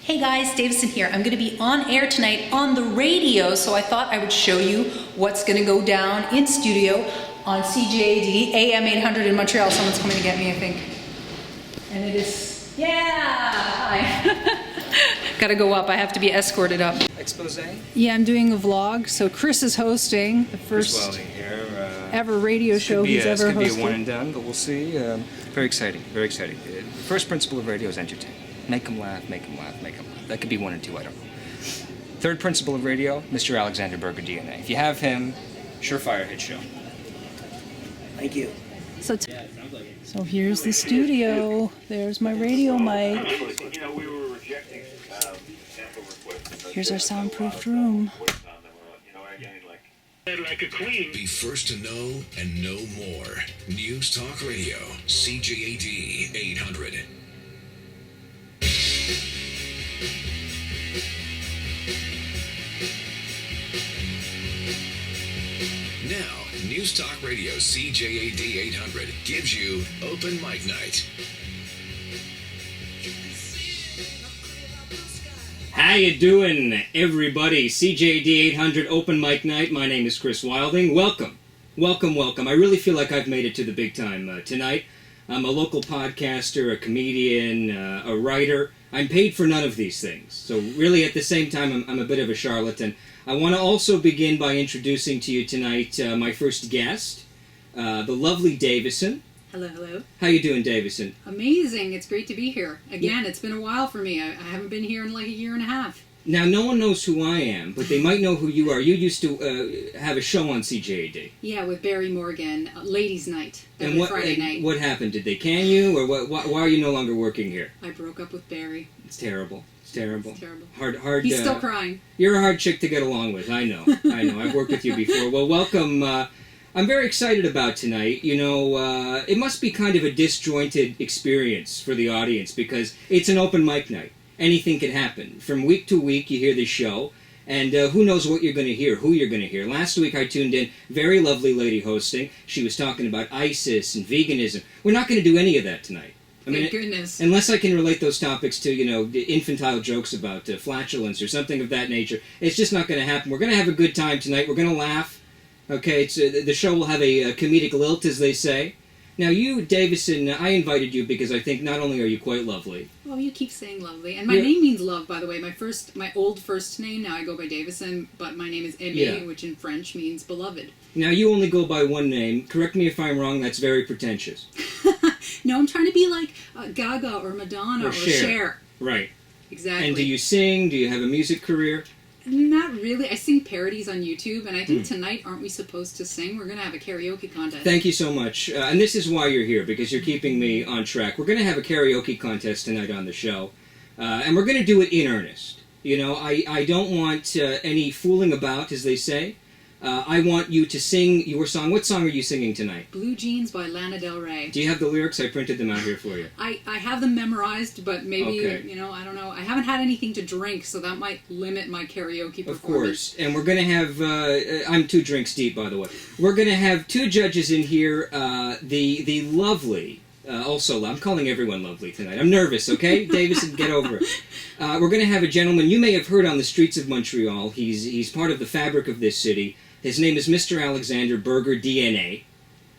Hey guys, Davison here. I'm going to be on air tonight on the radio, so I thought I would show you what's going to go down in studio on CJAD, AM 800 in Montreal. Someone's coming to get me, I think. And it is, yeah, hi. Gotta go up. I have to be escorted up. Expose? Yeah, I'm doing a vlog. So Chris is hosting the first ever radio show he's ever hosted. This could be a one and done, but we'll see. Very exciting, very exciting. The first principle of radio is entertain. Make them laugh, make them laugh, make them laugh. That could be 1 and 2, I don't know. Third principle of radio, Mr. Alexander Berger DNA. If you have him, surefire hit show. Thank you. So here's the studio. There's my radio mic. Here's our soundproofed room. Be first to know and know more. News Talk Radio, CJAD 800. Now, News Talk Radio CJAD 800 gives you Open Mic Night. How you doing, everybody? CJAD 800 Open Mic Night. My name is Chris Wilding. Welcome, welcome, welcome. I really feel like I've made it to the big time tonight. I'm a local podcaster, a comedian, a writer. I'm paid for none of these things. So really, at the same time, I'm a bit of a charlatan. I want to also begin by introducing to you tonight my first guest, the lovely Davison. Hello, hello. How you doing, Davison? Amazing. It's great to be here. Again, it's been a while for me. I haven't been here in like a year and a half. Now, no one knows who I am, but they might know who you are. You used to have a show on CJAD. Yeah, with Barry Morgan, Ladies' Night, every Friday night. What happened? Did they can you, or why are you no longer working here? I broke up with Barry. It's terrible. It's terrible. It's terrible. Hard. He's still crying. You're a hard chick to get along with. I know. I know. I've worked with you before. Well, welcome. I'm very excited about tonight. You know, it must be kind of a disjointed experience for the audience because it's an open mic night. Anything can happen. From week to week, you hear this show, and who knows what you're going to hear, who you're going to hear. Last week, I tuned in. Very lovely lady hosting. She was talking about ISIS and veganism. We're not going to do any of that tonight. I mean, thank goodness. Unless I can relate those topics to, you know, the infantile jokes about flatulence or something of that nature, it's just not going to happen. We're going to have a good time tonight. We're going to laugh. Okay, the show will have a comedic lilt, as they say. Now, you, Davison, I invited you because I think not only are you quite lovely. Well, you keep saying lovely. And my name means love, by the way. My old first name, now I go by Davison, but my name is Aimee, which in French means beloved. Now, you only go by one name. Correct me if I'm wrong, that's very pretentious. No, I'm trying to be like Gaga or Madonna or Cher. Right. Exactly. And do you sing? Do you have a music career? Not really. I sing parodies on YouTube, and I think tonight, aren't we supposed to sing? We're going to have a karaoke contest. Thank you so much. And this is why you're here, because you're keeping me on track. We're going to have a karaoke contest tonight on the show, and we're going to do it in earnest. You know, I don't want any fooling about, as they say. I want you to sing your song. What song are you singing tonight? Blue Jeans by Lana Del Rey. Do you have the lyrics? I printed them out here for you. I have them memorized, but maybe, you know, I don't know. I haven't had anything to drink, so that might limit my karaoke performance. Of course. And we're going to have, I'm 2 drinks deep, by the way. We're going to have 2 judges in here, the lovely, also, I'm calling everyone lovely tonight. I'm nervous, okay? Davison, get over it. We're going to have a gentleman you may have heard on the streets of Montreal. He's part of the fabric of this city. His name is Mr. Alexander Berger DNA,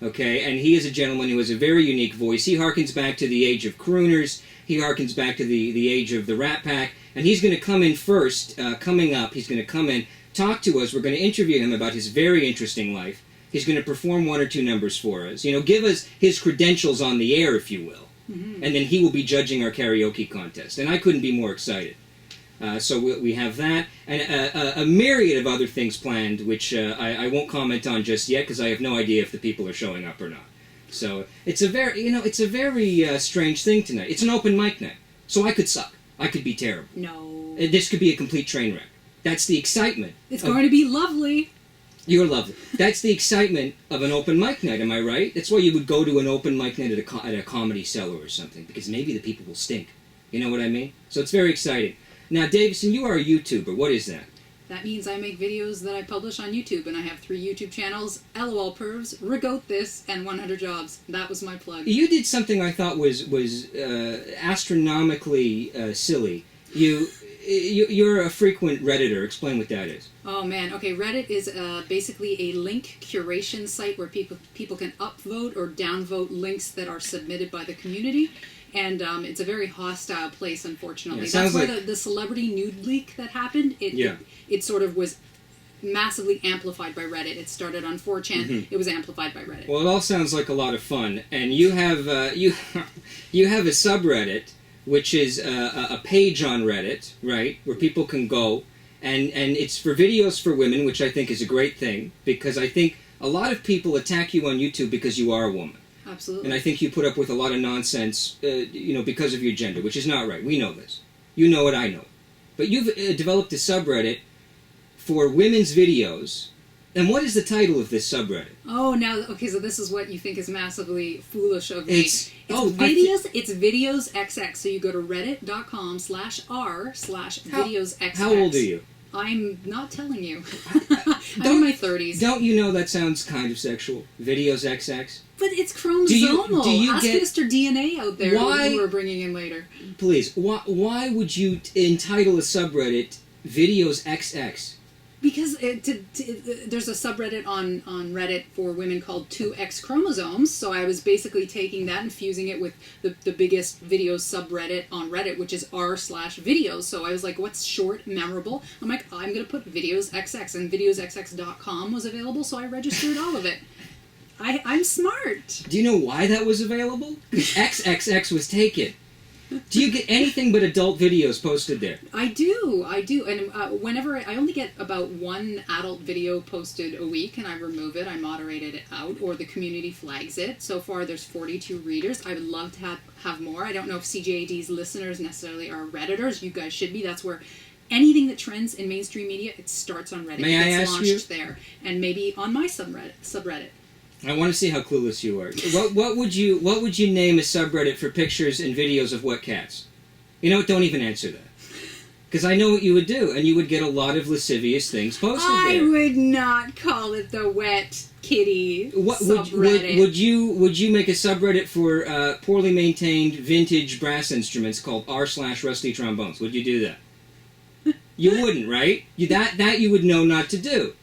okay? And he is a gentleman who has a very unique voice. He harkens back to the age of crooners. He harkens back to the age of the Rat Pack. And he's going to come in first, coming up. He's going to come in, talk to us. We're going to interview him about his very interesting life. He's going to perform 1 or 2 numbers for us. You know, give us his credentials on the air, if you will. Mm-hmm. And then he will be judging our karaoke contest. And I couldn't be more excited. So we have that, and a myriad of other things planned, which I won't comment on just yet, because I have no idea if the people are showing up or not. So it's a very strange thing tonight. It's an open mic night, so I could suck. I could be terrible. No. This could be a complete train wreck. That's the excitement. It's going to be lovely. You're lovely. That's the excitement of an open mic night, am I right? That's why you would go to an open mic night at a comedy cellar or something, because maybe the people will stink. You know what I mean? So it's very exciting. Now, Davison, you are a YouTuber. What is that? that means I make videos that I publish on YouTube, and I have 3 YouTube channels: LOL Pervs, Regoat This, and 100 Jobs. That was my plug. You did something I thought was astronomically silly. You're a frequent Redditor. Explain what that is. Oh man, okay. Reddit is basically a link curation site where people can upvote or downvote links that are submitted by the community, and it's a very hostile place, unfortunately. Yeah, That's why like the celebrity nude leak that happened. It sort of was massively amplified by Reddit. It started on 4chan. Mm-hmm. It was amplified by Reddit. Well, it all sounds like a lot of fun, and you have you have a subreddit, which is a page on Reddit, right, where people can go, and it's for videos for women, which I think is a great thing, because I think a lot of people attack you on YouTube because you are a woman. Absolutely. And I think you put up with a lot of nonsense, because of your gender, which is not right. We know this. You know it, I know it. But you've developed a subreddit for women's videos. And what is the title of this subreddit? Oh, now, okay, so this is what you think is massively foolish of me. It's It's videos XX. So you go to reddit.com/r/videosxx. How old are you? I'm not telling you. I'm in my 30s. Don't you know that sounds kind of sexual? Videos XX? But it's chromosomal. Do you Ask get- Mr. DNA out there Why- who we're bringing in later. Please, why would you entitle a subreddit Videos XX? Because there's a subreddit on Reddit for women called 2X chromosomes, so I was basically taking that and fusing it with the biggest video subreddit on Reddit, which is r/videos. So I was like, what's short, memorable? I'm like, I'm going to put videos XX, and videosxx.com was available, so I registered all of it. I'm smart. Do you know why that was available? Because XXX was taken. Do you get anything but adult videos posted there? I do, and whenever I only get about 1 adult video posted a week, and I remove it, I moderated it out, or the community flags it. So far, there's 42 readers. I would love to have more. I don't know if CJAD's listeners necessarily are Redditors. You guys should be. That's where anything that trends in mainstream media, it starts on Reddit. May I It's ask launched you? there, and maybe on my subreddit. I want to see how clueless you are. What would you name a subreddit for pictures and videos of wet cats? You know what? Don't even answer that. Because I know what you would do, and you would get a lot of lascivious things posted I there. would not call it the wet kitty What subreddit. would you make a subreddit for poorly maintained vintage brass instruments called r/rusty trombones? Would you do that? You wouldn't, right? That you would know not to do.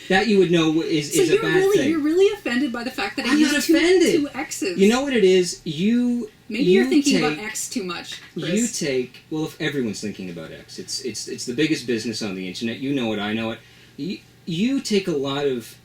That you would know is a bad thing. You're really offended by the fact that I I'm use not two offended. X's. You know what it is? Maybe you're thinking take, about X too much, Chris. You take, well, if everyone's thinking about X, it's the biggest business on the internet. You know it, I know it. You take a lot of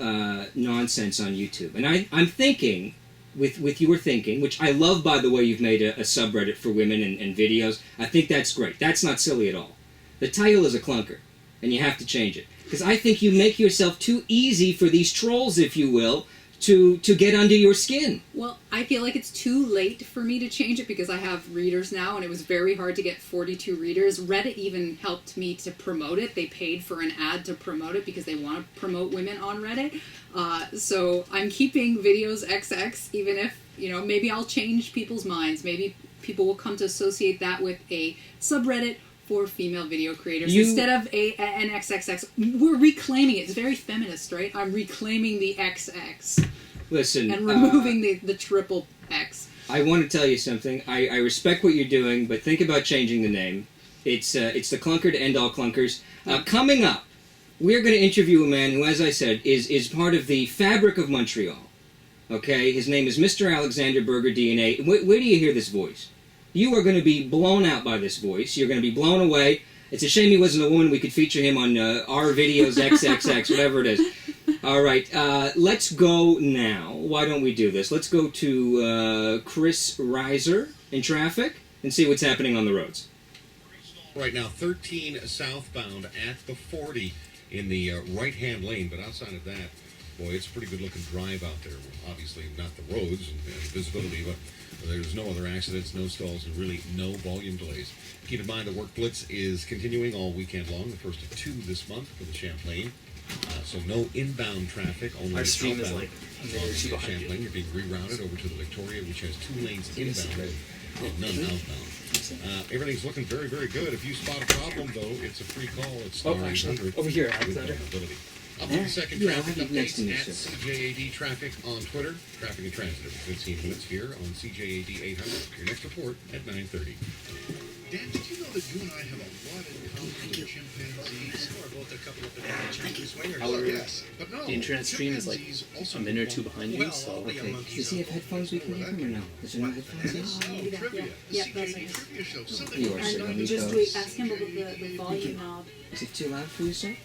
nonsense on YouTube, and I'm thinking, with your thinking, which I love, by the way, you've made a subreddit for women and videos. I think that's great. That's not silly at all. The title is a clunker, and you have to change it. Because I think you make yourself too easy for these trolls, if you will, to get under your skin. Well, I feel like it's too late for me to change it because I have readers now, and it was very hard to get 42 readers. Reddit even helped me to promote it. They paid for an ad to promote it because they want to promote women on Reddit. So I'm keeping videos XX, even if, maybe I'll change people's minds. Maybe people will come to associate that with a subreddit for female video creators instead of an XXX. We're reclaiming it. It's very feminist, right? I'm reclaiming the XX. Listen, and removing the triple X. I want to tell you something. I respect what you're doing, but think about changing the name. It's the clunker to end all clunkers. Coming up, we're going to interview a man who, as I said, is part of the fabric of Montreal. Okay? His name is Mr. Alexander Berger, DNA. Where do you hear this voice? You are going to be blown out by this voice. You're going to be blown away. It's a shame he wasn't a woman. We could feature him on our videos, XXX, whatever it is. All right, let's go now. Why don't we do this? Let's go to Chris Reiser in traffic and see what's happening on the roads. Right now, 13 southbound at the 40 in the right-hand lane, but outside of that, boy, it's a pretty good-looking drive out there. Obviously, not the roads and visibility, but there's no other accidents, no stalls, and really no volume delays. Keep in mind the work blitz is continuing all weekend long, the first of 2 this month for the Champlain. So no inbound traffic, only Our stream is outbound. like Champlain, you're being rerouted over to the Victoria, which has 2 lanes inbound. None outbound. Everything's looking very, very good. If you spot a problem, though, it's a free call. It's star 800 over here, with Alexander. availability. Up to the second Yeah, traffic I'll have it next to me, updates at sir. CJAD Traffic on Twitter. Traffic and Transit every 15 minutes here on CJAD 800. Your next report at 9:30. Dan, did you know that you and I have a lot in common with chimpanzees? We're both a couple of banana swingers. Well, yes, but no. The internet stream is like chimpanzees also a minute or two belong- behind you, Well, so I'll be a Okay. monkey. Does he have headphones we can give him or no? Does there no headphones? Yes. Oh, maybe that, Trivia. yeah. The Yeah, that's CJAD nice. trivia show. Something You are about- sir. And just wait, ask him about the volume knob. Is it too loud for you, sir?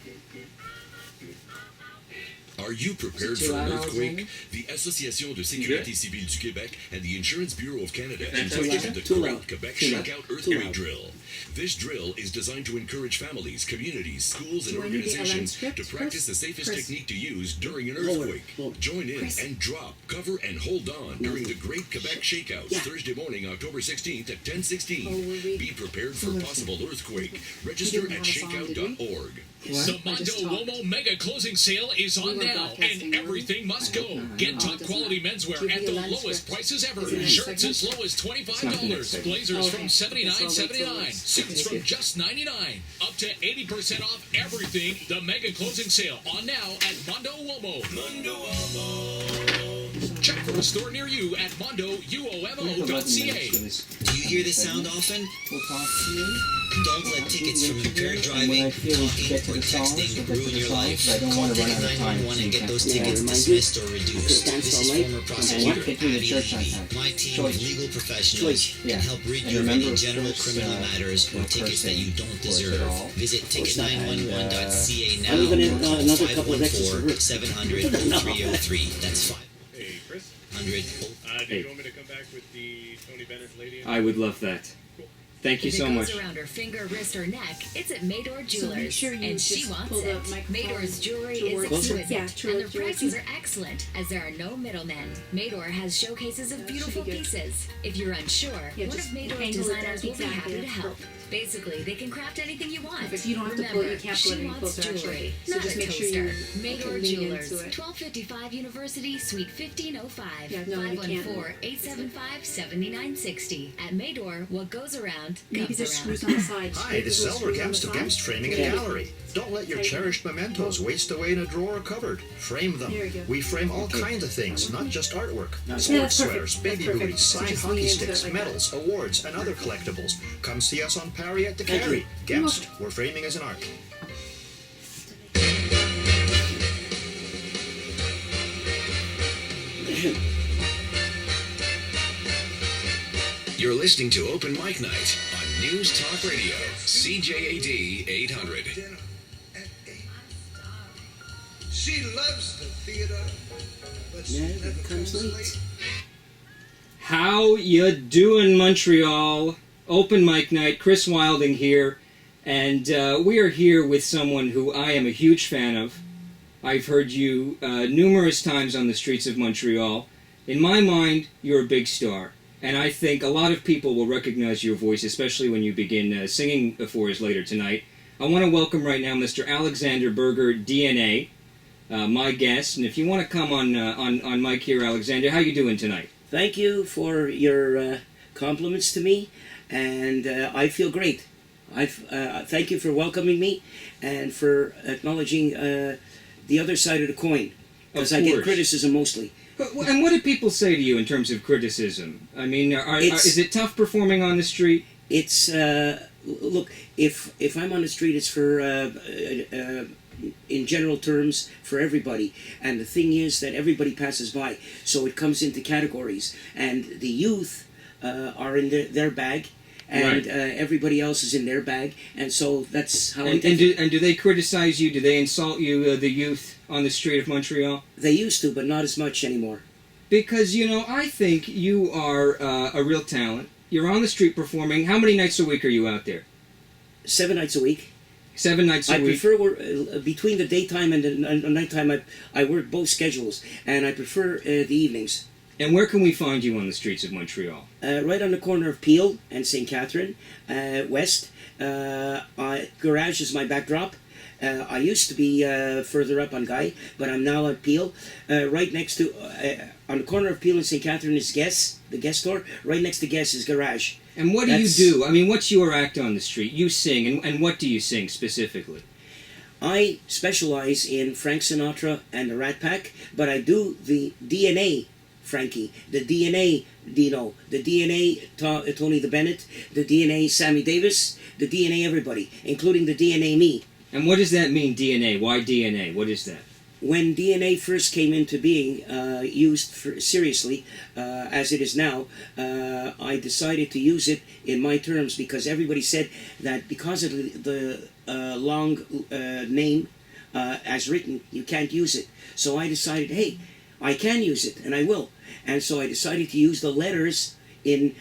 Are you prepared Is it too for an loud, earthquake? Alexander? The Association de Sécurité Civile du Québec and the Insurance Bureau of Canada Too invited loud? the Too Great loud. Quebec Too loud. Shakeout Too Earthquake loud. Drill. This drill is designed to encourage families, communities, schools, and Do I need the organizations script, to practice the Chris? safest Chris. technique to use during an Lower, earthquake. lower. Join in Chris. and drop, cover, and hold on during the Great Quebec Shakeouts Yeah. Thursday morning, October 16th at 10:16. Oh, were we- Be prepared for Lower, possible earthquake. We Register didn't at have a song, did we? shakeout.org. What? The I Mondo just talked. Womo Mega Closing Sale is We on were now, broadcasting, and weren't we? everything must go. not. Get Oh, top it doesn't quality matter. menswear Give at me the the lens lowest script. prices ever. Is it in a Shirts as segment? low as It's not in a $25. segment. Blazers Okay. from Guess I'll wait till $79.79. it's- Suits Thank from you. just $99. Up to 80% off everything. The Mega Closing Sale on now at Mondo Womo. Check for a store near you at mondouomo.ca. Do you hear this sound often? We'll talk to you. Don't let tickets from impaired And when I driving, feel we get to talking, or the songs, texting we'll get to ruin the your songs, life. but I don't Call want to run Ticket out of time. 911 and get those Yeah, tickets remind dismissed you. or reduced. This is former prosecutor Get through the Patty church on Levy. time. My team Choice. of legal professionals Choice, yeah. can help rid And you of remember, any of general course, criminal matters or no tickets that you don't cursing, of course, at deserve. all. Visit Of course not. ticket911.ca now. I'm even in, Call another couple of extras for her. 514-700-0303. That's 500. Hey, Chris. Hey. Do you want me to come back with the Tony Bennett lady? I would love that. Thank you If so it much. goes around her finger, wrist, or neck, it's at Mador Jewelers. make sure you and she just wants pull the it. microphone Mador's jewelry towards- is exquisite, Yeah, and towards the your prices teeth. are excellent, as there are no middlemen. Mador has showcases of That beautiful should be good. pieces. If you're unsure, Yeah, one just of Mador's angle it designers down will be exactly. happy to help. Perfect. Basically, they can craft anything you want. Perfect. You don't have to Remember, pull- you can't she pull it any wants closer, actually. jewelry, So not just a make toaster. sure you Mador lean Jewelers, into it. 1255 University, Suite 1505. Yeah, no, you can't. 514-875-7960. At Mador, what goes around Maybe comes there's around. screws on the side. Hi, this is Little Elmer screws on Gemst the of side. Gemst Framing and Gallery. Don't let your cherished mementos waste away in a drawer or cupboard. Frame them. There you go. We frame all kinds of things, not just artwork. Yeah, Sports that's perfect. sweaters, That's baby perfect. booties, So signed just hockey lean into sticks, it like that. medals, awards, and other collectibles. Come see us on Parry at the Thank Carry. you. Gemst, where framing is an art. You're listening to Open Mic Night on News Talk Radio, CJAD 800. She loves the theater, but she never comes late. How you doing, Montreal? Open mic night. Chris Wilding here, and we are here with someone who I am a huge fan of. I've heard you numerous times on the streets of Montreal. In my mind, you're a big star, and I think a lot of people will recognize your voice, especially when you begin singing for us later tonight. I want to welcome right now Mr. Alexander Berger, DNA, my guest. And if you want to come on mic here, Alexander, how you doing tonight? Thank you for your compliments to me, and I feel great. Thank you for welcoming me and for acknowledging the other side of the coin, because I get course. criticism mostly. And what do people say to you in terms of criticism? I mean, is it tough performing on the street? It's look, if I'm on the street, it's for in general terms for everybody, and the thing is that everybody passes by, so it comes into categories, and the youth are in their bag, and Right. everybody else is in their bag, and so that's how I And, think it. do they criticize you? Do they insult you, the youth on the street of Montreal? They used to, but not as much anymore. Because, I think you are a real talent. You're on the street performing. How many nights a week are you out there? 7 nights a week. 7 nights a I week? prefer between the daytime and the nighttime. I work both schedules, and I prefer the evenings. And where can we find you on the streets of Montreal? Right on the corner of Peel and St. Catherine, west. Garage is my backdrop. I used to be further up on Guy, but I'm now at Peel, right next to on the corner of Peel and St. Catherine is Guess, the Guess store. Right next to Guess is Garage. And what do you do? I mean, what's your act on the street? You sing, and what do you sing specifically? I specialize in Frank Sinatra and the Rat Pack, but I do the DNA Frankie, the DNA Dino, the DNA Tony the Bennett, the DNA Sammy Davis, the DNA everybody, including the DNA me. And what does that mean, DNA? Why DNA? What is that? When DNA first came into being, used seriously, as it is now, I decided to use it in my terms because everybody said that because of the long name as written, you can't use it. So I decided, hey, I can use it, and I will. And so I decided to use the letters in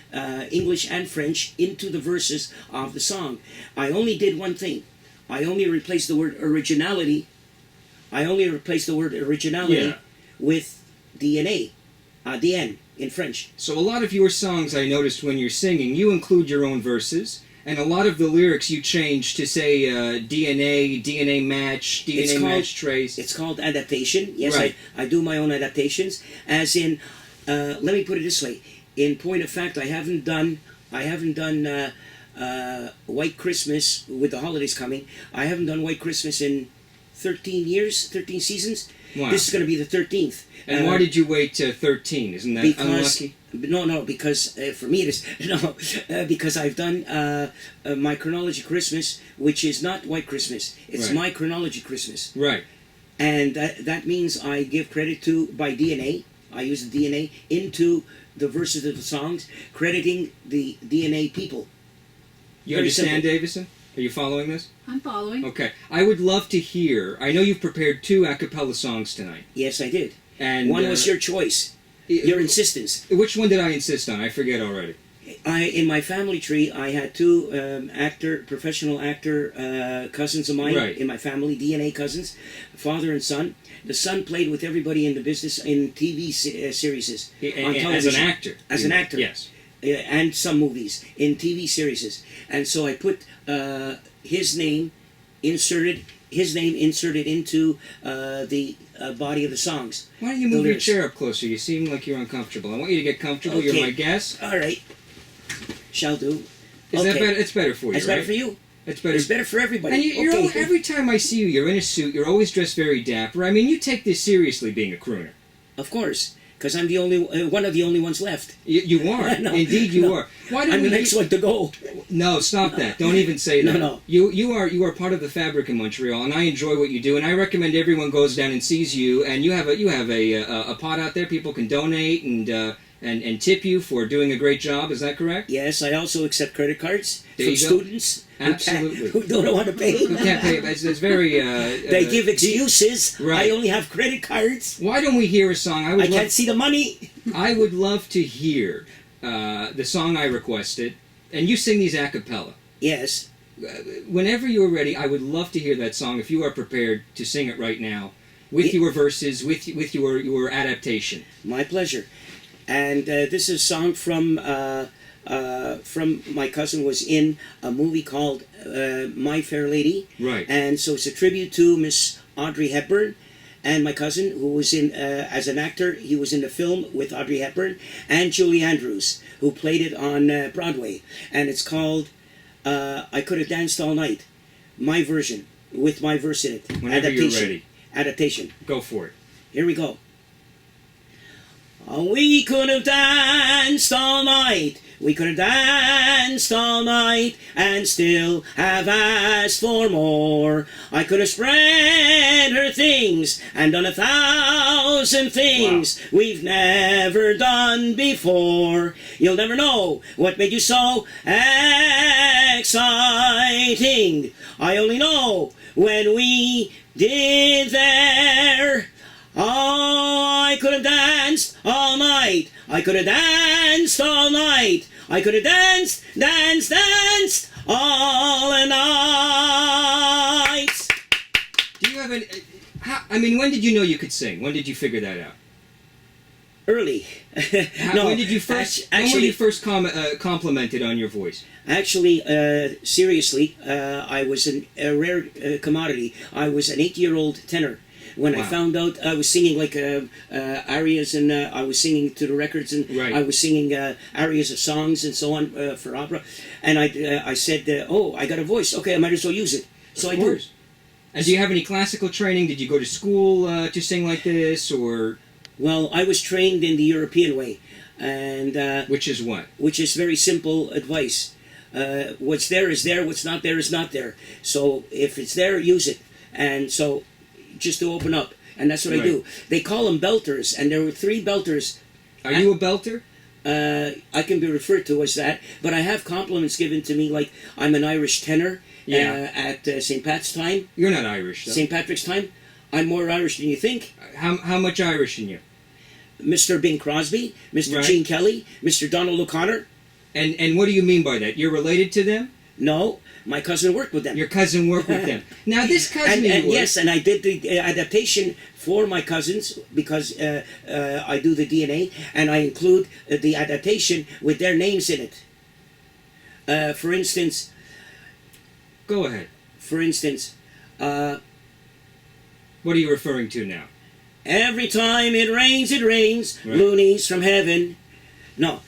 English and French into the verses of the song. I only did one thing. I only replaced the word originality. With DNA, DN in French. So a lot of your songs, I noticed when you're singing, you include your own verses, and a lot of the lyrics you change to say DNA, DNA match, DNA match trace. It's called adaptation. Yes, right. I do my own adaptations. As in, let me put it this way. In point of fact, I haven't done White Christmas with the holidays coming. I haven't done White Christmas in 13 years, 13 seasons. Wow. This is going to be the 13th. And why did you wait to 13? Isn't that unlucky? No, because for me it is. Because I've done my chronology Christmas, which is not White Christmas. It's Right. my chronology Christmas. Right. And that means I give credit to, by DNA, I use the DNA into the verses of the songs, crediting the DNA people. You Very understand, simple. Davison? Are you following this? I'm following. Okay. I would love to hear, I know you've prepared 2 a cappella songs tonight. Yes, I did. And one was your choice, your insistence. Which one did I insist on? I forget already. In my family tree, I had 2 professional actor cousins of mine Right. in my family, DNA cousins, father and son. The son played with everybody in the business in TV series, on television. As an actor. As an actor. Yes. And some movies, in TV series. And so I put his name inserted into the body of the songs. Why don't you move your chair up closer? You seem like you're uncomfortable. I want you to get comfortable. Okay. You're my guest. All right. Shall do. Is that better? It's better for you, It's right? better for you. It's better. It's better for everybody. And you're Okay. every time I see you, you're in a suit. You're always dressed very dapper. I mean, you take this seriously, being a crooner. Of course, because I'm the only one of the only ones left. You are. No, Indeed, you no. are. Why do I'm we the next one to go. No, stop that. Don't even say that. No. You are part of the fabric in Montreal, and I enjoy what you do. And I recommend everyone goes down and sees you. And you have a pot out there. People can donate and tip you for doing a great job. Is that correct? Yes, I also accept credit cards There from you go. students Absolutely. who don't want to pay. Who can't pay? It's very. They give excuses. Right. I only have credit cards. Why don't we hear a song? I can't see the money. I would love to hear the song I requested, and you sing these a cappella. Yes. Whenever you're ready, I would love to hear that song if you are prepared to sing it right now, with your verses, with your adaptation. My pleasure. And this is a song from my cousin was in a movie called My Fair Lady. Right. And so it's a tribute to Miss Audrey Hepburn. And my cousin, who was in, as an actor, he was in the film with Audrey Hepburn, and Julie Andrews, who played it on Broadway. And it's called I Could Have Danced All Night. My version, with my verse in it. Whenever you're ready. Adaptation. Go for it. Here we go. We could have danced all night. We could have danced all night and still have asked for more. I could have spread her things and done 1,000 things we've never done before. You'll never know what made you so exciting. I only know when we did there. Oh, I could have danced all night. I could have danced all night. I could have danced all the nights. Do you have any... when did you know you could sing? When did you figure that out? Early. When did you first... when were you first complimented on your voice? Actually, seriously, I was a rare commodity. I was an 8-year-old tenor. when I Wow. found out I was singing like arias, and I was singing to the records, and Right. I was singing arias of songs and so on for opera, and I said, oh, I got a voice. Okay, I might as well use it. So I Of do. course. And do you have any classical training? Did you go to school to sing like this, or Well, I was trained in the European way, and which is what? which is very simple advice. What's there is there. What's not there is not there. So if it's there, use it. And so, just to open up, and that's what I Right. do. They call them belters, and there were 3 belters. Are you a belter? I can be referred to as that, but I have compliments given to me, like I'm an Irish tenor at St. Pat's time. You're not Irish, though. St. Patrick's time. I'm more Irish than you think. How much Irish in you? Mr. Bing Crosby, Mr. Right. Gene Kelly, Mr. Donald O'Connor. And what do you mean by that? You're related to them? No, my cousin worked with them. Your cousin worked with them. Now, this cousin of and yours... yes, and I did the adaptation for my cousins because I do the DNA, and I include the adaptation with their names in it. For instance... Go ahead. For instance... what are you referring to now? Every time it rains, Right. loonies from heaven. No.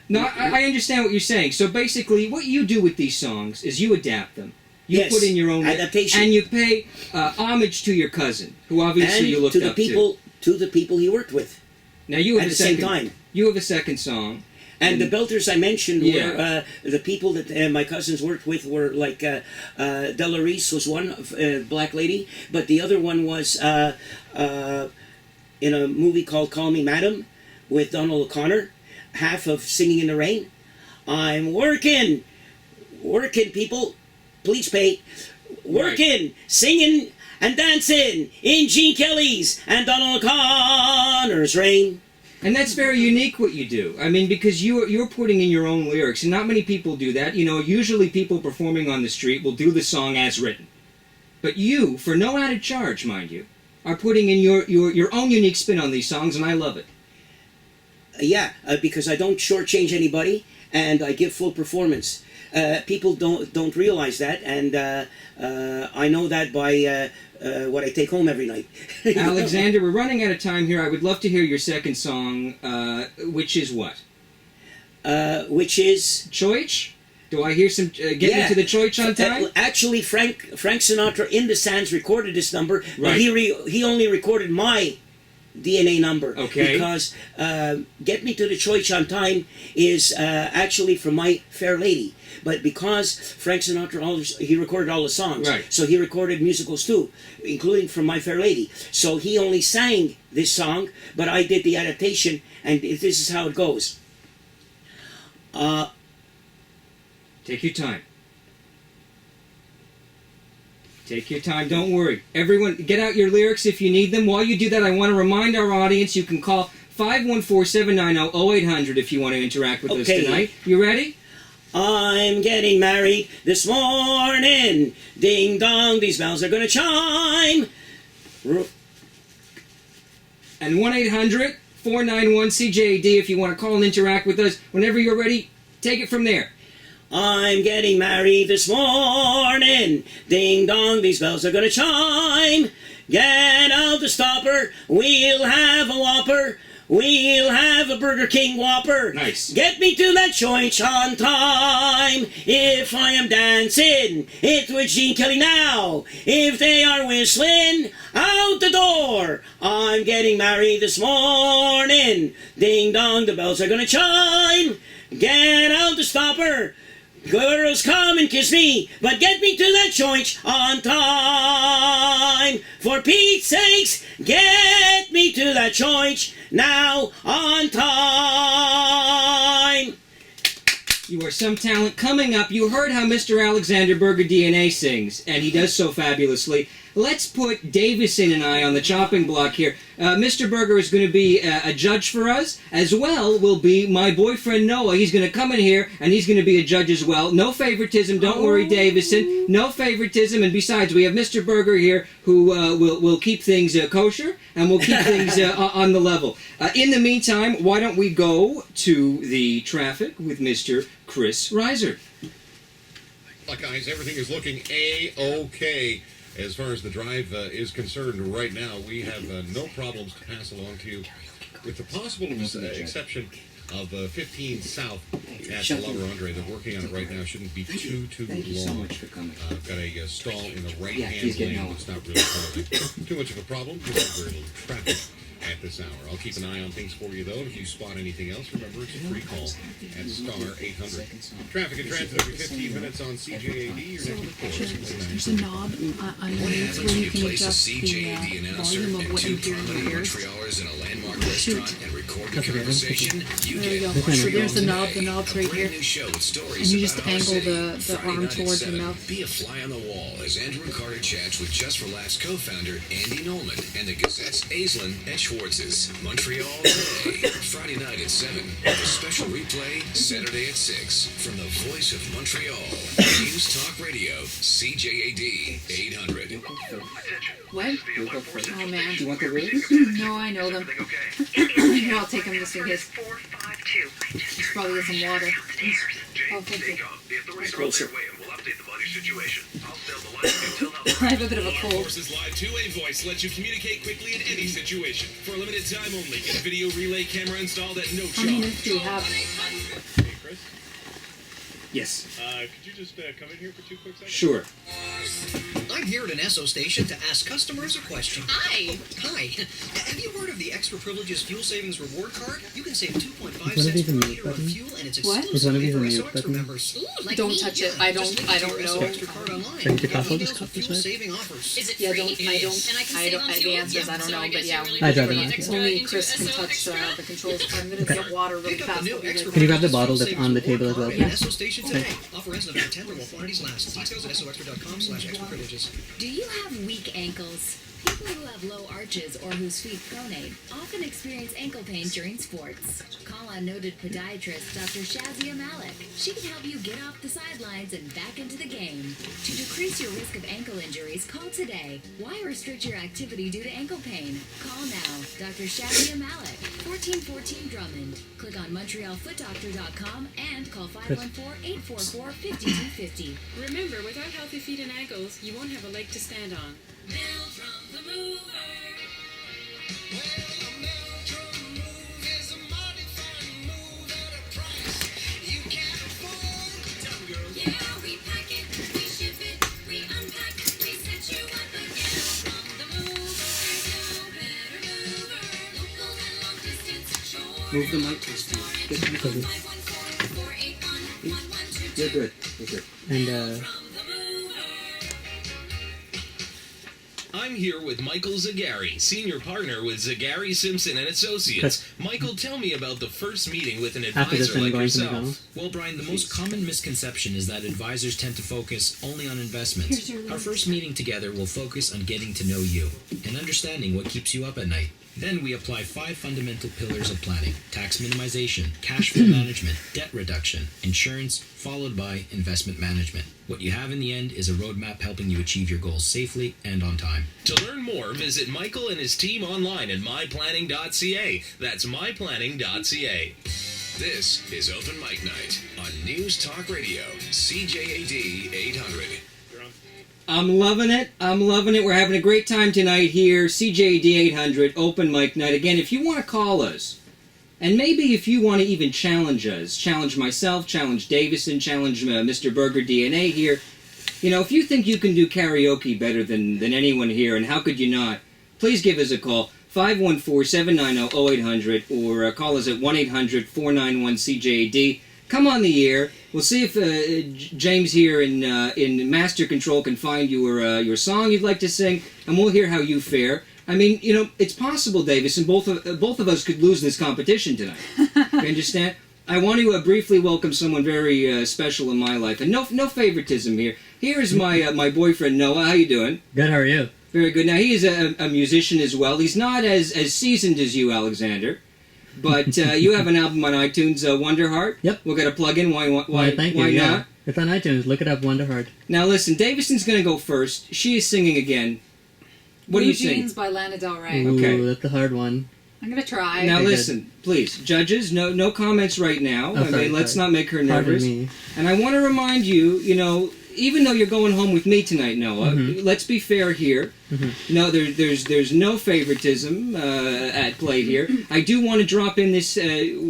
No, I understand what you're saying. So basically, what you do with these songs is you adapt them. You Yes, put in your own adaptation. and you pay homage to your cousin, who obviously and you looked to the up people, to the people he worked with. Now you have at a the second, same time. You have a second song. And the belters I mentioned Yeah. were the people that my cousins worked with were like Della Reese was one, black lady, but the other one was in a movie called Call Me Madam with Donald O'Connor, half of Singing in the Rain. I'm working people, please pay, working, singing and dancing in Gene Kelly's and Donald O'Connor's Rain. And that's very unique what you do. I mean, because you're putting in your own lyrics, and not many people do that. You know, usually people performing on the street will do the song as written. But you, for no added charge, mind you, are putting in your own unique spin on these songs, and I love it. Because I don't shortchange anybody, and I give full performance. People don't realize that, and I know that by what I take home every night. Alexander, we're running out of time here. I would love to hear your second song, which is what? Which is... Choich? Do I hear some... get me to the Choich on time? Actually, Frank Sinatra in the Sands recorded this number, but Right. he only recorded my DNA number. Okay. Because Get Me to the Choich on Time is actually from My Fair Lady. But because Frank Sinatra, he recorded all the songs. Right. So he recorded musicals too, including from My Fair Lady. So he only sang this song, but I did the adaptation, and this is how it goes. Take your time. Take your time, don't worry. Everyone, get out your lyrics if you need them. While you do that, I want to remind our audience you can call 514-790-0800 if you want to interact with us tonight. You ready? I'm getting married this morning. Ding dong, these bells are gonna chime. And 1-800-491-CJAD if you want to call and interact with us. Whenever you're ready, take it from there. I'm getting married this morning. Ding dong, these bells are gonna chime. Get out the stopper, we'll have a Whopper. We'll have a Burger King Whopper. Nice. Get me to that joint on time. If I am dancing, it's with Gene Kelly now. If they are whistling out the door, I'm getting married this morning. Ding dong, the bells are gonna chime. Get out the stopper. Girls, come and kiss me, but get me to that joint on time. For Pete's sakes, get me to that joint now on time. You are some talent. Coming up, you heard how Mr. Alexander Berger DNA sings, and he does so fabulously. Let's put Davison and I on the chopping block here. Mr. Berger is going to be a judge for us, as well will be my boyfriend Noah. He's going to come in here, and he's going to be a judge as well. No favoritism, don't worry, Davison. No favoritism, and besides, we have Mr. Berger here who will keep things kosher, and will keep things on the level. In the meantime, why don't we go to the traffic with Mr. Chris Reiser. Guys, everything is looking A-OK. as far as the drive is concerned right now, we have no problems to pass along to you, with the possible exception of 15 South at the Lover Andre. They're working on it right now. Shouldn't be too Thank you long. so much for coming. I've got a stall in the Yeah, he's right-hand getting lane. out. It's not really causing too much of a problem. Just very little traffic at this hour. I'll keep an eye on things for you, though. If you spot anything else, remember, it's a free call at star 800. Traffic and transit every 15 minutes on CJAD. Your next report. There's a knob What underneath happens where when you you can place a adjust CJAD the announcer volume of and what two you hear in prominent your ears. Montrealers in a landmark restaurant and record the conversation? You There you get go. So Montreal there's the knob. Today, The knob's a right brand here. new show with stories And you just about our angle city. the Friday arm night at towards your 7. mouth. Be a fly on the wall as Andrew and Carter chats with Just for Laughs co-founder Andy Nolman and the Gazette's Aislinn at Schwartz's Montreal Today. Friday night at 7. With a special replay Saturday at 6 from the voice of Montreal. News Talk Radio, CJAD 800. What? You go first. Oh man. Do you want the lyrics? No, I know them. Here, I'll take them just in case. Just probably get some water. Oh, thank you. Closer. I have a bit of a cold. Forces Live 2-way voice lets you communicate quickly in any situation. For a limited time only, get a video relay camera installed at no How many charge. minutes do you have? Hey, Chris, Yes. could you just come in here for 2 quick seconds? Sure. I'm here at an Esso station to ask customers a question. Hi. Hi. Have you heard of the Extra Privileges Fuel Savings Reward Card? You can save 2.5 Is one of cents these per a mute liter on button? fuel, and it's What? Is one of exclusively these a for mute Esso Extra button? members. Ooh, like Don't me. touch it. I Just don't link to know. your Esso Extra card online. Can you Get cough on this emails cup with fuel this way? saving offers. Is it Yeah, free? don't. I don't. And I can I save don't. on The fuel? answers I don't So know, I but guess yeah. you really I drive put an the Extra. extra Only into Chris can Esso touch Extra? the controls. I'm gonna get water really Pick up fast. the new I'll be Extra right Can you grab the Privileges bottle Fuel that's Savings on the Reward table as well, Card at please? Esso station today. Offer ends November 10th while quantities last. Details at essoextra.com/extra privileges. Do you have weak ankles? People who have low arches or whose feet pronate often experience ankle pain during sports. Call on noted podiatrist Dr. Shazia Malik. She can help you get off the sidelines and back into the game. To decrease your risk of ankle injuries, call today. Why restrict your activity due to ankle pain? Call now. Dr. Shazia Malik, 1414 Drummond. Click on MontrealFootDoctor.com and call 514-844-5250. Remember, without healthy feet and ankles, you won't have a leg to stand on. Move the mic to Steve. You're good. You're good. And I'm here with Michael Zagari, senior partner with Zagari Simpson and Associates. Michael, tell me about the first meeting with an after this, advisor I'm like going to yourself. McDonald's. Well, Brian, the most common misconception is that advisors tend to focus only on investments. Our first meeting together will focus on getting to know you and understanding what keeps you up at night. Then we apply 5 fundamental pillars of planning: tax minimization, cash flow management, debt reduction, insurance, followed by investment management. What you have in the end is a roadmap helping you achieve your goals safely and on time. To learn more, visit Michael and his team online at myplanning.ca. That's myplanning.ca. This is Open Mic Night on News Talk Radio, CJAD 800. I'm loving it. I'm loving it. We're having a great time tonight here. CJAD 800, Open Mic Night. Again, if you want to call us, and maybe if you want to even challenge us, challenge myself, challenge Davison, challenge Mr. Burger DNA here. You know, if you think you can do karaoke better than anyone here, and how could you not, please give us a call. 514-790-0800 or call us at 1-800-491-CJAD. Come on the air. We'll see if James here in Master Control can find your song you'd like to sing, and we'll hear how you fare. I mean, you know, it's possible, Davis, and both of us could lose this competition tonight. You understand? I want to briefly welcome someone very special in my life, and no favoritism here. Here is my boyfriend Noah. How you doing? Good. How are you? Very good. Now he is a musician as well. He's not as seasoned as you, Alexander. But you have an album on iTunes, Wonder Heart. Yep. We'll get a plug-in. Why Thank you. not? Yeah. It's on iTunes. Look it up, Wonder Heart. Now listen, Davison's going to go first. She is singing again. What Blue do you sing? Jeans by Lana Del Rey. Ooh, Okay. that's a hard one. I'm gonna try. Now Okay, listen, please, judges, no comments right now. Oh, sorry, let's sorry. not make her Pardon nervous. me. And I want to remind you, you know, even though you're going home with me tonight, Noah, let's be fair here. No, there's no favoritism at play here. I do want to drop in this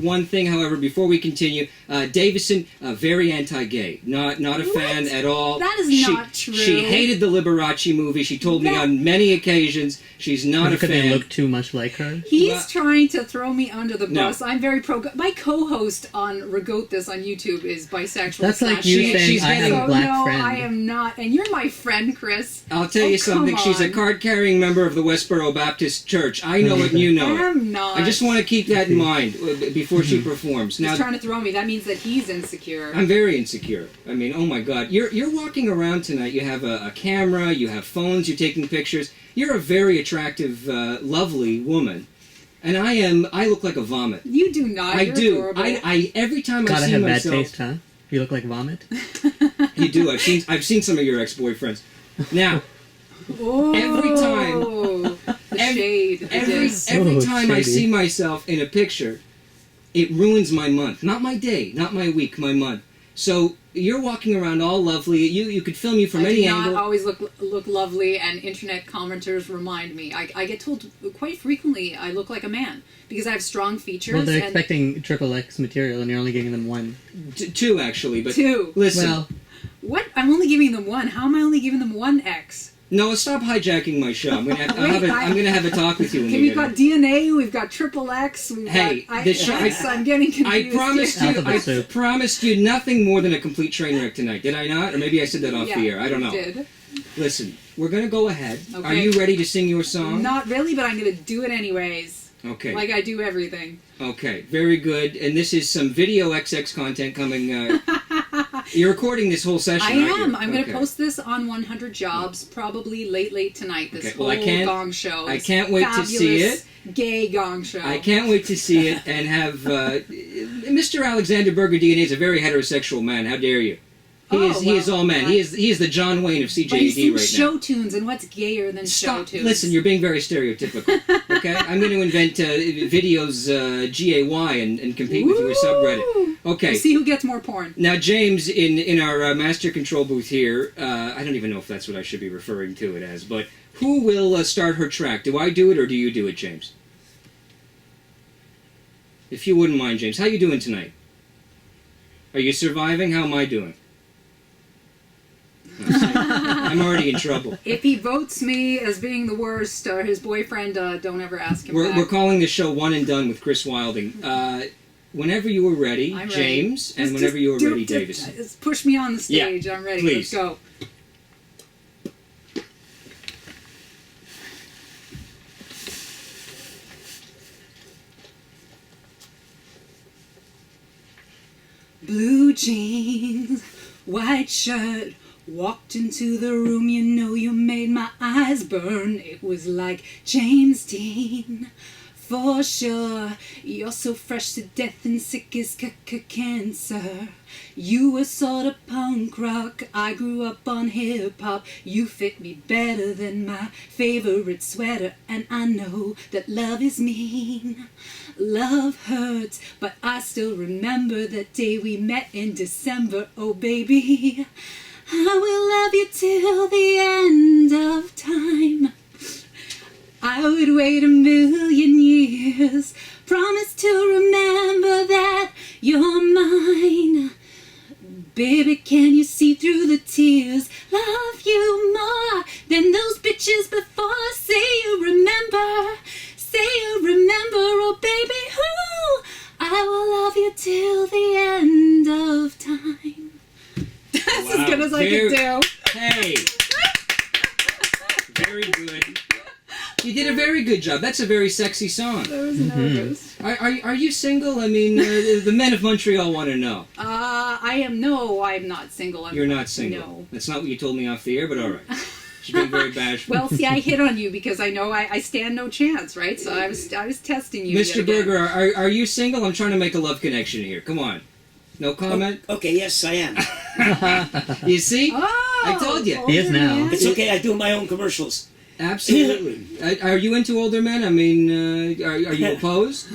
one thing, however, before we continue. Davison, very anti-gay, not a fan at all. That is not true. She hated the Liberace movie. She told me on many occasions she's not a Could fan. they look too much like her? He's trying to throw me under the No. bus. I'm very pro. My co-host on Regote This on YouTube is bisexual. That's like slash you gay. saying she's I have a So, black no, friend. I am not. And you're my friend, Chris. I'll tell you something. come She's a on. card-carrying member of the Westboro Baptist Church. I know it, and you know it. I'm not. I just want to keep that in mind before she performs. He's Now, trying to throw me. That means that he's insecure. I'm very insecure. I mean, oh my God. You're walking around tonight. You have a camera. You have phones. You're taking pictures. You're a very attractive, lovely woman. And I look like a vomit. You do not. I You're do. Adorable. I every time I Gotta see have myself. bad taste, huh? You look like vomit. You do. I've seen some of your ex-boyfriends. Now, Oh, every time- the shade. the diss. every Oh, time I shady. see myself in a picture, it ruins my month. Not my day, not my week, my month. So you're walking around all lovely. You could film you from I any do not angle. always look lovely, and internet commenters remind me. I get told quite frequently I look like a man because I have strong features. Well, they're and expecting XXX material, and you're only giving them one. Two actually, but two. listen. Well, What? I'm only giving them one. How am I only giving them one X? No, stop hijacking my show. I'm gonna have a talk with you. When Okay, you we've get got DNA, we've got triple X, we've Hey, got the show- I'm getting I confused. promised here. you. Alphabet I soup. promised you nothing more than a complete train wreck tonight. Did I not? Or maybe I said that off Yeah, the air. I don't you know. did. Listen, we're gonna go ahead. Okay. Are you ready to sing your song? Not really, but I'm gonna do it anyways. Okay. Like I do everything. Okay. Very good. And this is some video XX content coming. You're recording this whole session. I aren't you? am. I'm going to Okay. post this on 100 Jobs probably late tonight. This Okay, whole well, I can't- gong show. I this can't wait to see fabulous Gay gong show. I can't wait to see it and have Mr. Alexander Berger DNA is a very heterosexual man. How dare you? He is all man. He is the John Wayne of But he CJAD sings right show now. tunes, and what's gayer than show Stop. tunes? Listen, you're being very stereotypical. Okay, I'm going to invent videos GAY and compete with your subreddit. Okay. We'll see who gets more porn. Now, James, in our master control booth here, I don't even know if that's what I should be referring to it as, but who will start her track? Do I do it or do you do it, James? If you wouldn't mind, James. How you doing tonight? Are you surviving? How am I doing? I'm already in trouble. If he votes me as being the worst, his boyfriend, don't ever ask him back. We're calling the show One and Done with Chris Wilding. Whenever you are ready, I'm ready. James, and Just whenever you are do- ready, do- Davison. just push me on the Yeah, stage. I'm ready. please. Let's go. Blue jeans, white shirt, walked into the room, you know you made my eyes burn. It was like James Dean, for sure. You're so fresh to death and sick as cancer. You were sort of punk rock, I grew up on hip-hop. You fit me better than my favorite sweater. And I know that love is mean, love hurts, but I still remember that day we met in December. Oh baby, I will love you till the end of time. I would wait a million years, promise to remember that you're mine. Baby, can you see through the tears? Love you more than those bitches before. Say you remember, oh baby, who I will love you till the end of time. That's as good as I can do. Hey! Very good. You did a very good job. That's a very sexy song. I was nervous. Are you single? I mean, the men of Montreal want to know. I'm not single. You're not single. No. That's not what you told me off the air, but all right. She's being very bashful. Well, see, I hit on you because I know I stand no chance, right? So I was testing you. Mr. yet again. Berger, are you single? I'm trying to make a love connection here. Come on. No comment? Okay, yes, I am. You see? Oh, I told you. He is now. It's okay, I do my own commercials. Absolutely. Are you into older men? I mean, are you opposed?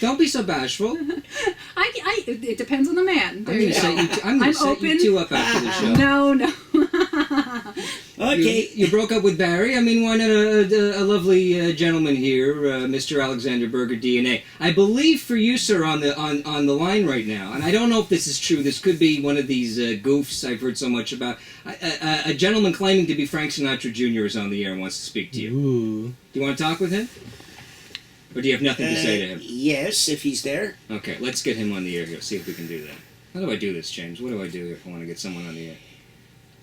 Don't be so bashful. It depends on the man. I'm There going you to go. set you open. two up after the show. No. Okay. You broke up with Barry. I mean, why not a lovely gentleman here, Mr. Alexander Berger, DNA. I believe for you, sir, on the line right now, and I don't know if this is true. This could be one of these goofs I've heard so much about. A gentleman claiming to be Frank Sinatra Jr. is on the air and wants to speak to you. Ooh. Do you want to talk with him? Or do you have nothing to say to him? Yes, if he's there. Okay, let's get him on the air here. See if we can do that. How do I do this, James? What do I do if I want to get someone on the air?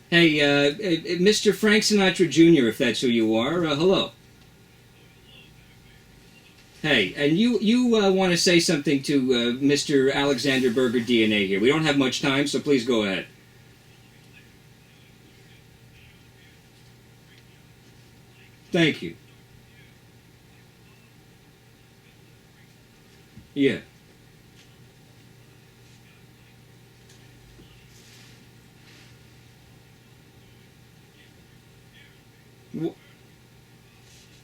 Hey, Mr. Frank Sinatra Jr., if that's who you are, hello. Hey, and you want to say something to Mr. Alexander Berger DNA here. We don't have much time, so please go ahead. Thank you. Yeah.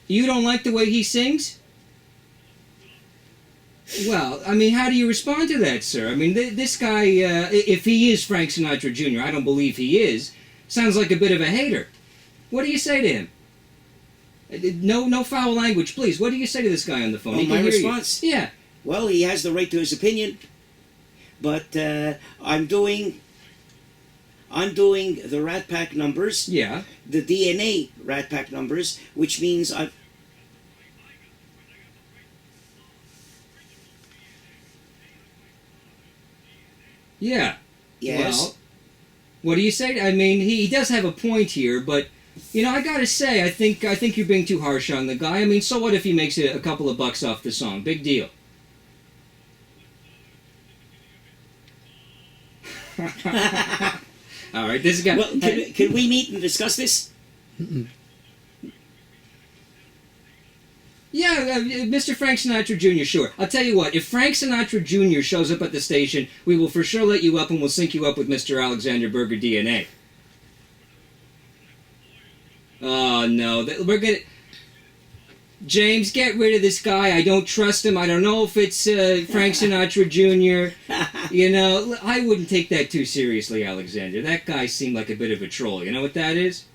You don't like the way he sings? Well, I mean, how do you respond to that, sir? I mean, this guy, if he is Frank Sinatra Jr., I don't believe he is, sounds like a bit of a hater. What do you say to him? No foul language, please. What do you say to this guy on the phone? He can My hear response? you. Yeah. Well, he has the right to his opinion, but I'm doing the Rat Pack numbers. Yeah. The DNA Rat Pack numbers, which means I'm. Yeah. Yes. Well, what do you say? I mean, he does have a point here, but you know, I gotta say, I think you're being too harsh on the guy. I mean, so what if he makes a couple of bucks off the song? Big deal. All right, this guy. Well, can we meet and discuss this? Yeah, Mr. Frank Sinatra Jr., sure. I'll tell you what, if Frank Sinatra Jr. shows up at the station, we will for sure let you up and we'll sync you up with Mr. Alexander Berger DNA. Oh, no. We're gonna... James, get rid of this guy. I don't trust him. I don't know if it's Frank Sinatra Jr. You know, I wouldn't take that too seriously, Alexander. That guy seemed like a bit of a troll. You know what that is?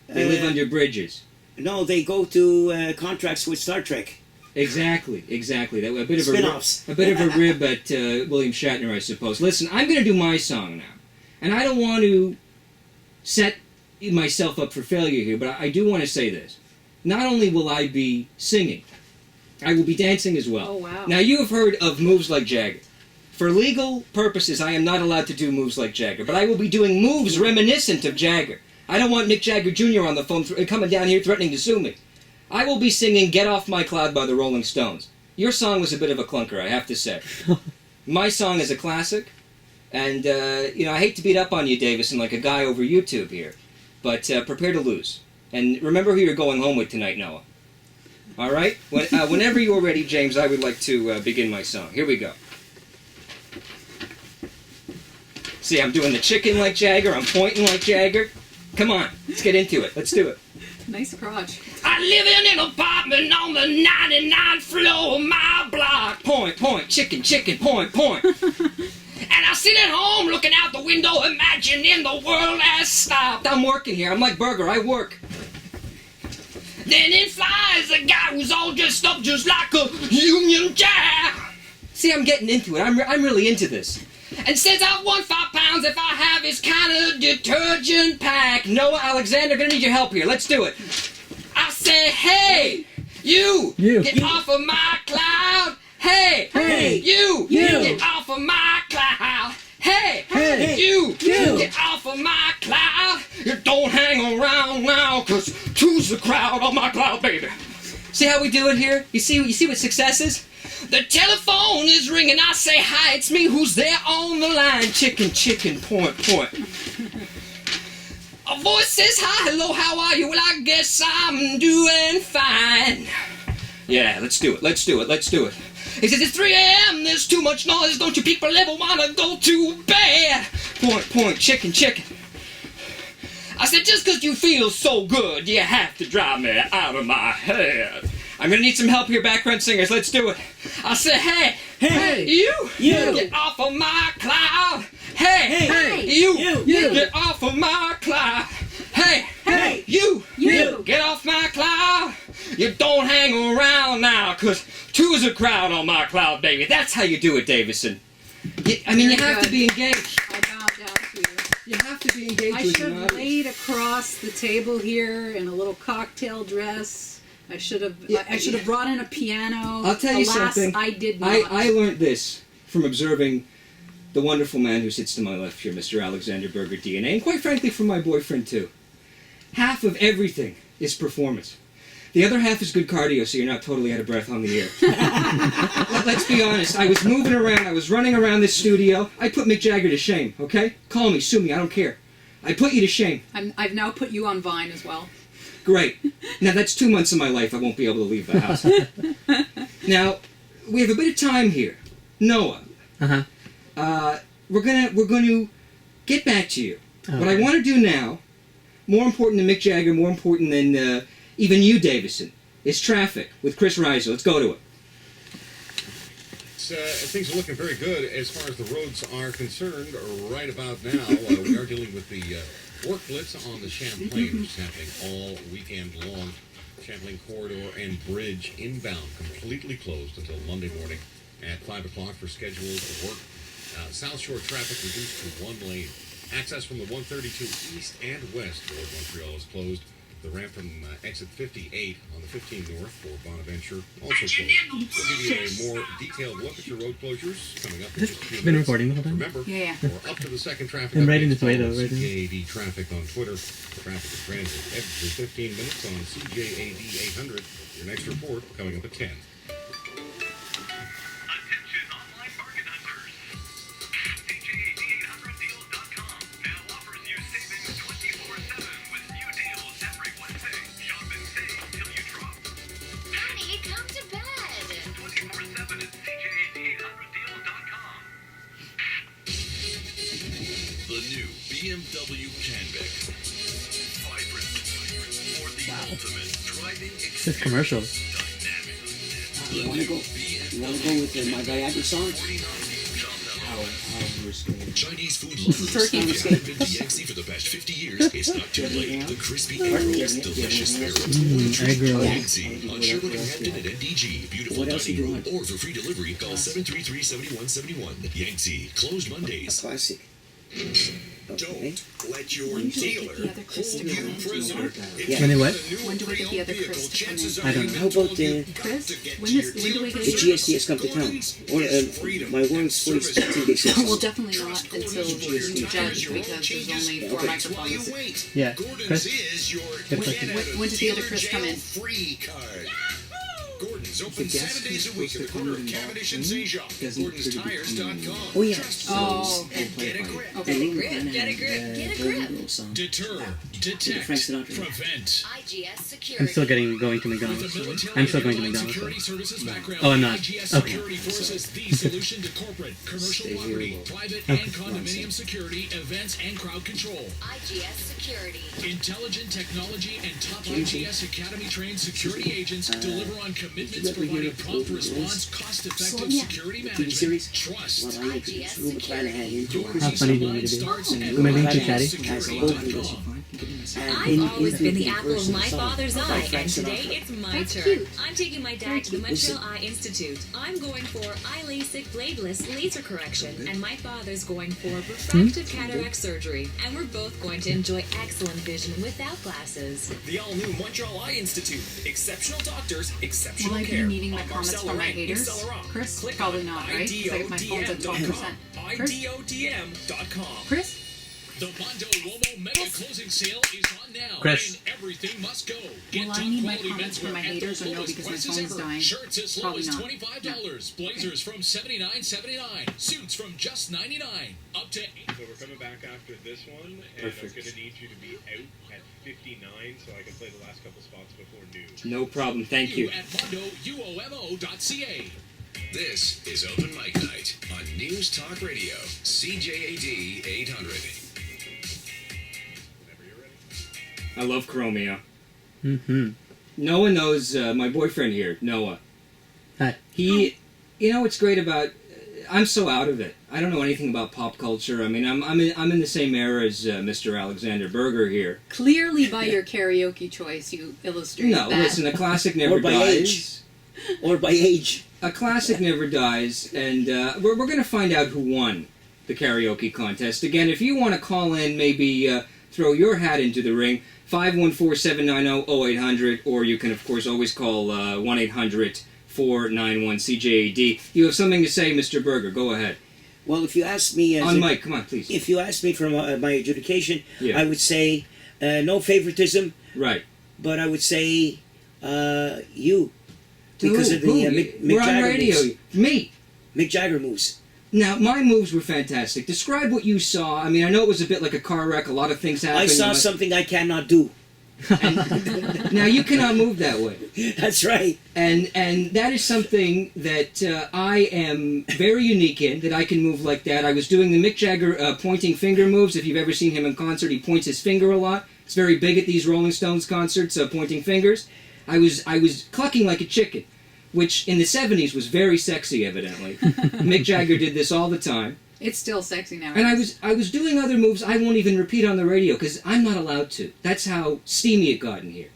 They live under bridges. No, they go to contracts with Star Trek. Exactly. That a bit of Spin-offs. a bit of a rib at William Shatner, I suppose. Listen, I'm going to do my song now, and I don't want to set myself up for failure here, but I do want to say this. Not only will I be singing, I will be dancing as well. Oh, wow. Now, you have heard of moves like Jagger. For legal purposes, I am not allowed to do moves like Jagger, but I will be doing moves reminiscent of Jagger. I don't want Mick Jagger Jr. on the phone coming down here threatening to sue me. I will be singing Get Off My Cloud by the Rolling Stones. Your song was a bit of a clunker, I have to say. My song is a classic, and, you know, I hate to beat up on you, Davison, like a guy over YouTube here, but prepare to lose. And remember who you're going home with tonight, Noah. All right? Whenever you're ready, James, I would like to begin my song. Here we go. See, I'm doing the chicken like Jagger. I'm pointing like Jagger. Come on, let's get into it. Let's do it. Nice crotch. I live in an apartment on the 99th floor of my block. Point, chicken, point. And I sit at home looking out the window, imagining the world has stopped. I'm working here. I'm like Burger. I work. Then in flies a guy who's all dressed up just like a Union Jack. See, I'm getting into it. I'm really into this. And says I've won 5 pounds if I have his kind of detergent pack. Noah, Alexander, gonna need your help here. Let's do it. I say, hey, you. Get off of my cloud. Hey, you. Get off of my cloud. Hey, you. Get off of my cloud. You don't hang around now, cause two's the crowd on my cloud, baby. See how we do it here? You see what success is? The telephone is ringing. I say, hi, it's me. Who's there on the line? Chicken, point. A voice says, hi, hello, how are you? Well, I guess I'm doing fine. Yeah, let's do it. He says, it's 3 a.m., there's too much noise. Don't you people ever want to go to bed? Point, chicken. I said, just because you feel so good, you have to drive me out of my head. I'm gonna need some help here, background singers. Let's do it. I'll say, hey, Hey, you, you. get off of my cloud. Hey, you, get off of my cloud. Hey, you, get off my cloud. You don't hang around now, 'cause two's a crowd on my cloud, baby. That's how you do it, Davison. You have to be engaged. I bow down to you. You have to be engaged I with should your have audience. laid across the table here in a little cocktail dress. I should have. I should have brought in a piano. I'll tell you Alas, something. I did not. I learned this from observing the wonderful man who sits to my left here, Mr. Alexander Berger, DNA, and quite frankly from my boyfriend too. Half of everything is performance. The other half is good cardio, so you're not totally out of breath on the air. Let's be honest. I was moving around. I was running around this studio. I put Mick Jagger to shame, okay? Call me, sue me, I don't care. I put you to shame. I've now put you on Vine as well. Great. Now that's 2 months of my life I won't be able to leave the house. Now, we have a bit of time here. Noah. We're gonna get back to you. What I want to do now, more important than Mick Jagger, more important than even you, Davison, is Traffic with Chris Reiser. Let's go to it. Things are looking very good as far as the roads are concerned right about now. We are dealing with the work blitz on the Champlain, which is happening all weekend long. Champlain Corridor and Bridge inbound completely closed until Monday morning at 5 o'clock for scheduled work. South Shore traffic reduced to one lane. Access from the 132 east and west toward Montreal is closed. The ramp from exit 58 on the 15 north for Bonaventure also closed. We'll give you a more detailed look at your road closures coming up in just a few Been minutes. recording the whole time? Remember, we're up to the second traffic. I'm writing updates. this way, though, Follow right now. CJAD traffic on Twitter. Traffic is transit every 15 minutes on CJAD 800. Your next report coming up at 10. Honey, come to bed. The new BMW Canvic. Vibrant. For the ultimate driving This commercial. You wanna go with my Viagra song? Chinese food lovers. Turkey. If you haven't been to Yangtze for the past 50 years, it's not too late. The crispy egg rolls, delicious spare ribs, Egg roll. Yangtze on Sherwood and Hampton at NDG. Beautiful dining room, or for free delivery, call 733-7171. Yangtze, closed Mondays. Classic. Don't let your dealer hold you prisoner. When they what? When do we get the other Chris to come in? I don't know. How about Chris? When do we get the GSD has come to town? Or my words voice 2 days. Well, definitely not until you judge because there's only 4 microphones. Yeah. Chris? Good question. When did the other Chris come in? Free card. Gordon's open 7 days a week at the corner of Cavendish and St. Jean. Gordon'sTires.com. Oh, yeah. Oh, And get a grip. okay. Get a grip. Deter, detect, Frank Sinatra. prevent. IGS Security. I'm still going to McDonald's. I'm still going to McDonald's. Security services background. Oh, I'm not. IGS Okay. Security forces the solution to corporate, commercial property, private and condominium security, events and crowd control. IGS Security. Intelligent technology and top IGS Academy trained security agents deliver on commitments providing prompt response, cost-effective security TV series? management. Trust. Well, I introduced Ruben Flanagan into it. How funny do you want me to be? Starts at Am I being too chatty? I've always been the apple of my father's eye, and today it's my turn. I'm taking my dad to the Montreal Eye Institute. I'm going for eye LASIK bladeless laser correction, and my father's going for refractive cataract surgery. And we're both going to enjoy excellent vision without glasses. The all-new Montreal Eye Institute. Exceptional doctors, exceptional Will I be care. needing my On comments Marcella from my Rank in haters? Celeron. Chris? Click Probably on not, right? Because my phone's at 12%. IDODM.com. Chris? The Mondo Uomo Mega Closing Sale is on now. Chris. And everything must go. Get Will I top need my quality comments from menswear my at haters the or no lowest because my prices phone's ever. dying? Shirts as low Probably as not. $25. Blazers from $79.79. Suits from just $99. Up to So we're coming back after this one, and Perfect. I'm going to need you to be out at 59 so I can play the last couple spots before noon. No problem. Thank you. at MondoUOMO.ca. This is Open Mic Night on News Talk Radio, CJAD 800. I love Chromeo. Mm-hmm. Noah knows my boyfriend here, Noah. Hi. He, you know what's great about, I'm so out of it. I don't know anything about pop culture. I mean, I'm in the same era as Mr. Alexander Berger here. Clearly, by your karaoke choice, you illustrate No, that. listen, a classic never Or by dies. age. Or by age. A classic never dies, and we're going to find out who won the karaoke contest. Again, if you want to call in, maybe throw your hat into the ring, 514-790-0800, or you can, of course, always call 1-800-491-CJAD. You have something to say, Mr. Berger. Go ahead. Well, if you ask me... On mic, come on, please. If you ask me for my adjudication, Yeah. I would say no favoritism. Right. But I would say you. To Because who? of the Who? Mick We're on Jagger radio. moves. Me. Mick Jagger moves. Now, my moves were fantastic. Describe what you saw. I mean, I know it was a bit like a car wreck. A lot of things happened. I saw something I cannot do. Now, you cannot move that way. That's right. And that is something that I am very unique in, that I can move like that. I was doing the Mick Jagger pointing finger moves. If you've ever seen him in concert, he points his finger a lot. It's very big at these Rolling Stones concerts, pointing fingers. I was clucking like a chicken, which in the 70s was very sexy, evidently. Mick Jagger did this all the time. It's still sexy now. And I was doing other moves I won't even repeat on the radio because I'm not allowed to. That's how steamy it got in here.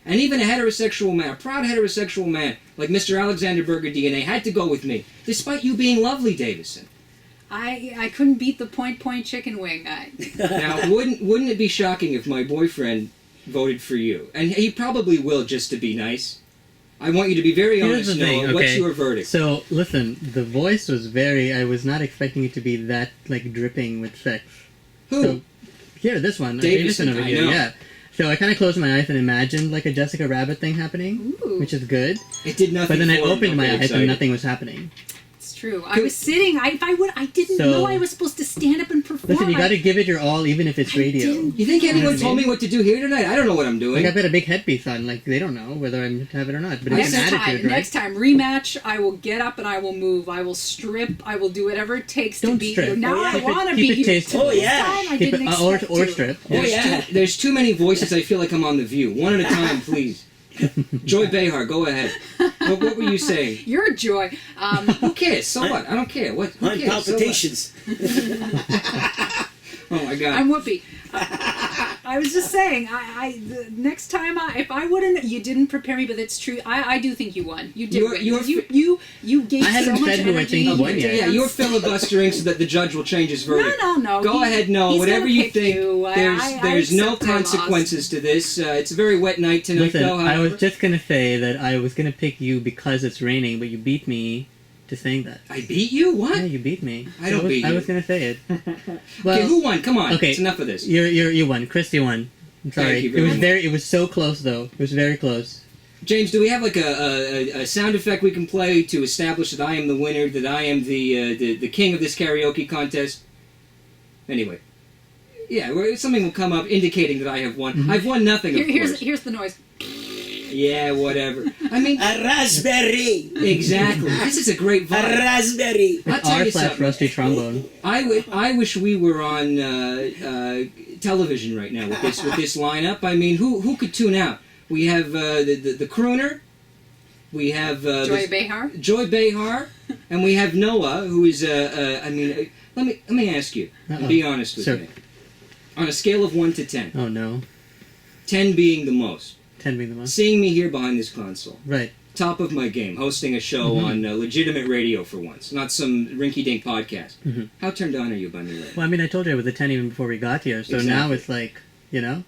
And even a heterosexual man, a proud heterosexual man like Mr. Alexander Berger DNA had to go with me, despite you being lovely, Davison. I couldn't beat the point chicken wing. Now, wouldn't it be shocking if my boyfriend voted for you? And he probably will, just to be nice. I want you to be very Here's honest, the thing, Noah. What's okay? your verdict? So, listen, the voice was I was not expecting it to be that, like, dripping with sex. Who? So, here, this one. Davison, over I here, know. yeah. So I kind of closed my eyes and imagined, like, a Jessica Rabbit thing happening, which is good. It did nothing. But then I for him. opened my Okay, eyes excited. and nothing was happening. It's true. I was sitting. I didn't So- know I was supposed to stand up and perform. Listen, you got to give it your all, even if it's radio. You think anyone told me what to do here tonight? I don't know what I'm doing. Like, I've got a big headpiece on. Like, they don't know whether I'm to have it or not. But it's an attitude, right? Next time, rematch. I will get up and I will move. I will strip. I will do whatever it takes to Don't beat strip. you. Now I Keep it- want to keep beat it you. tasty. Oh, This yeah. time I Keep didn't it, or expect to. strip. There's too many voices. I feel like I'm on The View. One at a time, please. Joy Behar, go ahead. What were you saying? You're a joy. Who cares? So what? I don't care. Who On cares? palpitations. Oh my God. I'm Whoopi. I was just saying. The next time, if I wouldn't, you didn't prepare me, but it's true. I do think you won. You did. win. You gave I haven't so much said who I energy. think won yet. Yeah, you're filibustering so that the judge will change his verdict. No. Go ahead, Noah. he's Whatever gonna you pick think. you. There's no accept I lost. consequences to this. It's a very wet night tonight, Listen, though. I was however. just going to say that I was going to pick you because it's raining, but you beat me to saying that. I beat you? What? Yeah, you beat me. I don't beat I you. was going to say it. Okay, who won? Come on. Okay. It's enough of this. You won. Chris, you won. I'm sorry. Thank you very much. It was so close, though. It was very close. James, do we have like a sound effect we can play to establish that I am the winner, that I am the king of this karaoke contest? Anyway. Yeah, something will come up indicating that I have won. Mm-hmm. I've won nothing, of course. Here's the noise. Yeah, whatever. I mean... A raspberry. Exactly. This is a great vibe. A raspberry. I'll tell you R/slash something. rusty trombone. I wish we were on television right now with this lineup. I mean, who could tune out? We have the crooner, we have Joy Behar. Joy Behar, and we have Noah, who is I mean, let me ask you, and be honest with Sure. me. On a scale of 1 to 10, Oh, no. 10 being the most, 10 being the most. seeing me here behind this console, Right. top of my game, hosting a show on legitimate radio for once, not some rinky-dink podcast. Mhm. How turned on are you by me right now? Well, I mean, I told you I was a 10 even before we got here, so now Exactly. it's like, you know?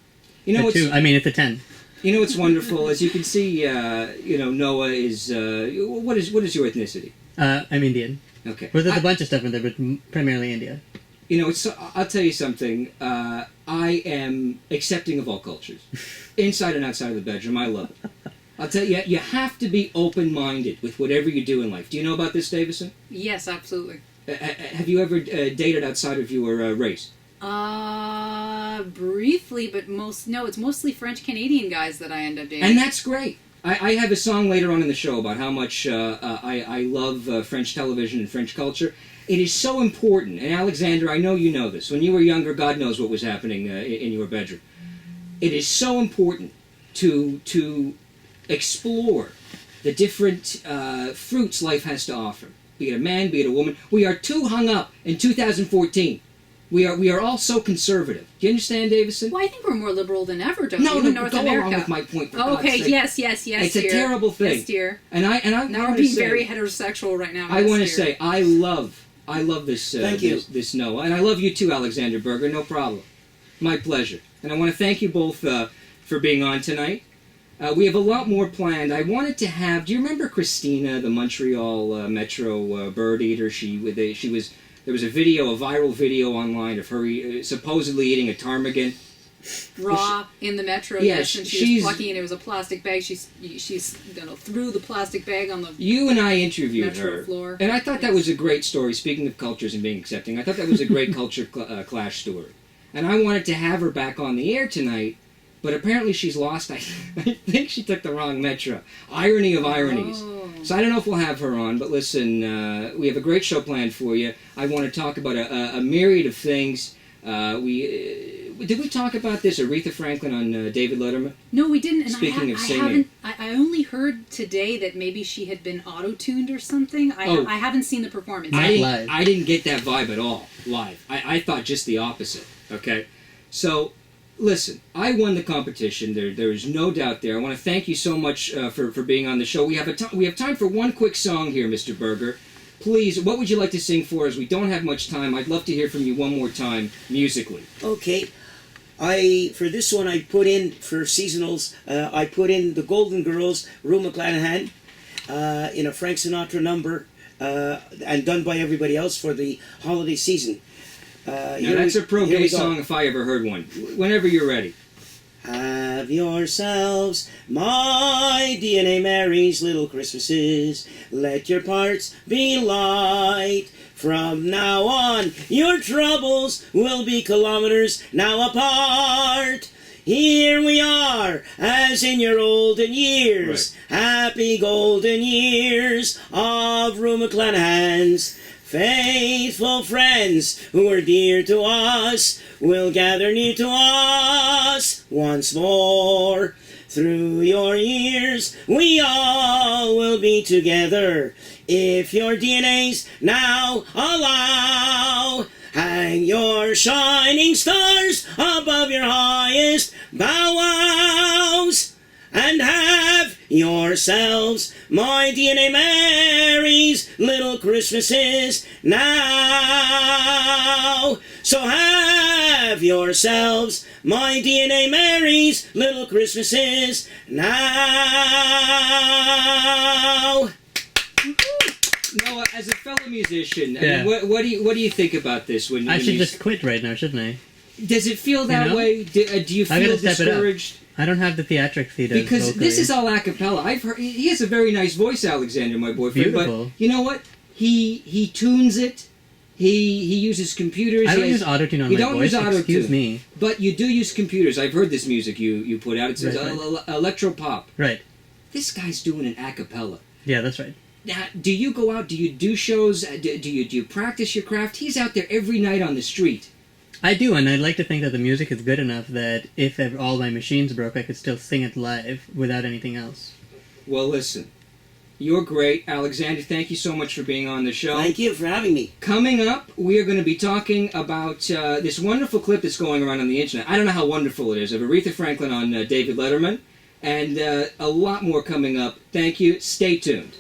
You know a what's 2. I mean, it's a 10. You know what's wonderful? As you can see, Noah is. What is your ethnicity? I'm Indian. Okay. Well, there's a bunch of stuff in there, but primarily India. You know, I'll tell you something. I am accepting of all cultures, inside and outside of the bedroom. I love it. I'll tell you, you have to be open-minded with whatever you do in life. Do you know about this, Davison? Yes, absolutely. Have you ever dated outside of your race? Briefly, but it's mostly French Canadian guys that I end up dating. And that's great. I have a song later on in the show about how much I love French television and French culture. It is so important, and Alexander, I know you know this. When you were younger, God knows what was happening in your bedroom. It is so important to explore the different fruits life has to offer. Be it a man, be it a woman. We are too hung up in 2014. We are all so conservative. Do you understand, Davison? Well, I think we're more liberal than ever, don't No, you, no, in North go America? along with my point. For Okay, God's sake. yes, It's dear. a terrible thing. Yes, dear. And I Now want we're to being say, very heterosexual right now. I yes, want to dear. say I love this. Thank you. This Noah, and I love you too, Alexander Berger. No problem. My pleasure. And I want to thank you both for being on tonight. We have a lot more planned. I wanted to have. Do you remember Christina, the Montreal Metro bird eater? There was a viral video online of her supposedly eating a ptarmigan. Raw in the metro, Yes, and she she's- was plucking, and it was a plastic bag. She's threw the plastic bag on the You and I interviewed metro her, floor. and I thought that was a great story. Speaking of cultures and being accepting, I thought that was a great culture clash story. And I wanted to have her back on the air tonight, but apparently she's lost. I think she took the wrong metro. Irony of ironies. Oh. So I don't know if we'll have her on, but listen, we have a great show planned for you. I want to talk about a myriad of things. Did we talk about this, Aretha Franklin on David Letterman? No, we didn't. And Speaking of singing. I only heard today that maybe she had been auto-tuned or something. I haven't seen the performance. I didn't get that vibe at all live. I thought just the opposite. Okay, so listen, I won the competition. There is no doubt there. I want to thank you so much for being on the show. We have time for one quick song here, Mr. Berger. Please, what would you like to sing for us? We don't have much time. I'd love to hear from you one more time musically. Okay. For this one, I put in, for seasonals, I put in the Golden Girls, Rue McClanahan, in a Frank Sinatra number, and done by everybody else for the holiday season. Now that's a pro gay song if I ever heard one. Whenever you're ready. Have yourselves, my DNA Mary's little Christmases. Let your parts be light. From now on, your troubles will be kilometers now apart. Here we are, as in your olden years. Right. Happy golden years of Rue McClanahan's. Faithful friends who are dear to us will gather near to us once more. Through your years, we all will be together. If your DNAs now allow, hang your shining stars above your highest bow wows. And have yourselves, my DNA Mary's little Christmases now. So have yourselves, my DNA Mary's little Christmases now. Noah, as a fellow musician, I mean, what do you think about this? I should just quit right now, shouldn't I? Does it feel that way? Do you feel discouraged? I don't have the theatrics he does. Because vocally. this is all a cappella. I've heard he has a very nice voice, Alexander, my boyfriend. Beautiful. But you know what? He tunes it. He uses computers. I don't use autotune on my voice. You don't use autotune. Excuse me. But you do use computers. I've heard this music you put out. It says electro pop. Right. This guy's doing an a cappella. Yeah, that's right. Now, do you go out? Do you do shows? Do you practice your craft? He's out there every night on the street. I do, and I'd like to think that the music is good enough that if all my machines broke, I could still sing it live without anything else. Well, listen. You're great. Alexander, thank you so much for being on the show. Thank you for having me. Coming up, we are going to be talking about this wonderful clip that's going around on the internet. I don't know how wonderful it is, of Aretha Franklin on David Letterman, and a lot more coming up. Thank you. Stay tuned.